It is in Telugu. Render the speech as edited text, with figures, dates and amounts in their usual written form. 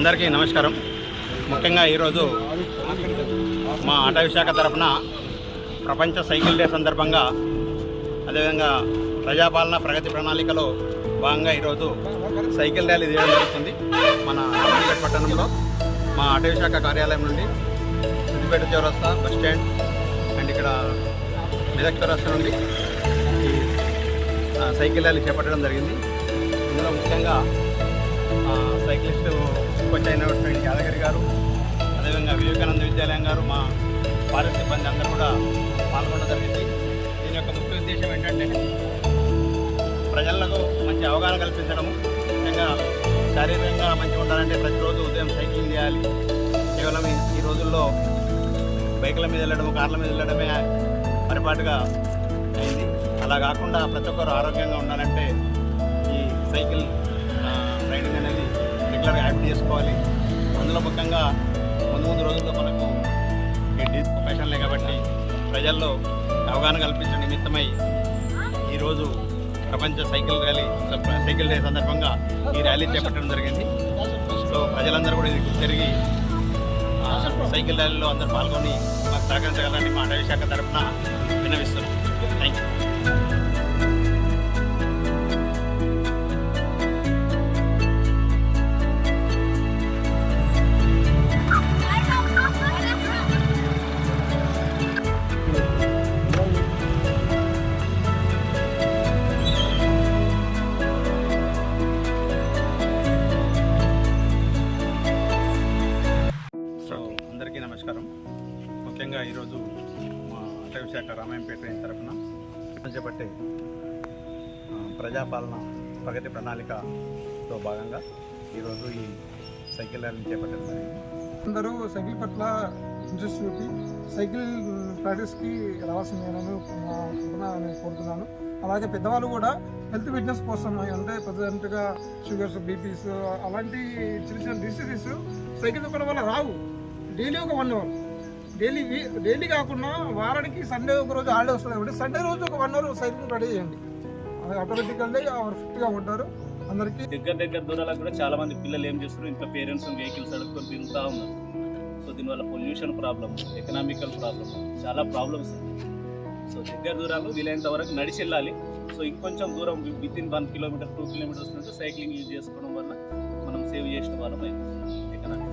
అందరికీ నమస్కారం. ముఖ్యంగా ఈరోజు మా అటవీ శాఖ తరఫున ప్రపంచ సైకిల్ డే సందర్భంగా, అదేవిధంగా ప్రజాపాలన ప్రగతి ప్రణాళికలో భాగంగా ఈరోజు సైకిల్ ర్యాలీ తీయడం జరుగుతుంది. మన రామన్నపేట పట్టణంలో మా అటవీ శాఖ కార్యాలయం నుండి సిద్దిపేట చౌరస్తా, బస్ స్టాండ్ అండ్ ఇక్కడ మెదక్ చౌరస్తా నుండి ఈ సైకిల్ ర్యాలీ చేపట్టడం జరిగింది. ఇందులో ముఖ్యంగా సైక్లిస్ట్ కోచ్ అయినటువంటి యాదగిరి గారు, అదేవిధంగా వివేకానంద విద్యాలయం గారు, మా ఫారెస్ట్ సిబ్బంది అందరూ కూడా పాల్గొనడం జరిగింది. దీని యొక్క ముఖ్య ఉద్దేశం ఏంటంటే ప్రజలకు మంచి అవగాహన కల్పించడము. ముఖ్యంగా శారీరకంగా మంచిగా ఉండాలంటే ప్రతిరోజు ఉదయం సైక్లింగ్ చేయాలి. కేవలం ఈ రోజుల్లో బైకుల మీద వెళ్ళడం, కార్ల మీద వెళ్ళడమే పరిపాటుగా అయింది. అలా కాకుండా ప్రతి ఒక్కరు ఆరోగ్యంగా ఉండాలంటే ఈ సైకిల్ రైడింగ్ అనేది రెగ్యులర్గా యాక్ట్ చేసుకోవాలి. అందులో ముఖ్యంగా ముందు రోజుల్లో మనకు ఈ డిజిటల్ ఫ్యాషన్లే కాబట్టి ప్రజల్లో అవగాహన కల్పించడం నిమిత్తమై ఈరోజు ప్రపంచ సైకిల్ డే సందర్భంగా ఈ ర్యాలీ చేపట్టడం జరిగింది. సో ప్రజలందరూ కూడా ఇది తిరిగి సైకిల్ ర్యాలీలో అందరూ పాల్గొని మాకు సహకరించగలని మా అటవీ శాఖ తరఫున విన్నవిస్తున్నాం. Thank you. అందరికీ నమస్కారం. ముఖ్యంగా ఈరోజు మా అటవీ శాఖ రామాయంపేట తరఫున చేపట్టే ప్రజాపాలన ప్రగతి ప్రణాళికతో భాగంగా ఈరోజు ఈ సైకిల్ ర్యాలీని చేపట్టడం జరిగింది. అందరూ సైకిల్ పట్ల ఇంట్రెస్ట్ చూపి సైకిల్ ప్రాక్టీస్కి రావాల్సిందేనని నేను కోరుతున్నాను. అలాగే పెద్దవాళ్ళు కూడా హెల్త్ ఫిట్నెస్ కోసం, అంటే ప్రజెంట్గా షుగర్స్, బీపీస్ అలాంటి చిన్న చిన్న డిసీజెస్ సైకిల్ తొక్కడం వల్ల రావు. డైలీ ఒక 1 అవర్, డైలీ కాకుండా వారానికి సండే ఒక రోజు హాలిడే వస్తుంది కాబట్టి సండే రోజు ఒక 1 అవర్ సైకిల్ రెడీ చేయండి. ఆటోమేటికల్లీ ఫిట్గా ఉంటారు. అందరికీ దగ్గర దూరాలకు కూడా చాలా మంది పిల్లలు ఏం చేస్తారు, ఇంట్లో పేరెంట్స్ వెహికల్స్ అడుక్కొని తిరుగుతూ ఉన్నారు. సో దీనివల్ల పొల్యూషన్ ప్రాబ్లం, ఎకనామికల్ ప్రాబ్లం, చాలా ప్రాబ్లమ్స్. సో దగ్గర దూరాలు వీలైనంత వరకు నడిచి వెళ్ళాలి. సో ఇంకొంచెం దూరం వితిన్ 1 కిలోమీటర్ 2 కిలోమీటర్స్ నుండి సైక్లింగ్ యూజ్ చేసుకోవడం వల్ల మనం సేవ్ చేసిన వాళ్ళం ఎకనామిక్.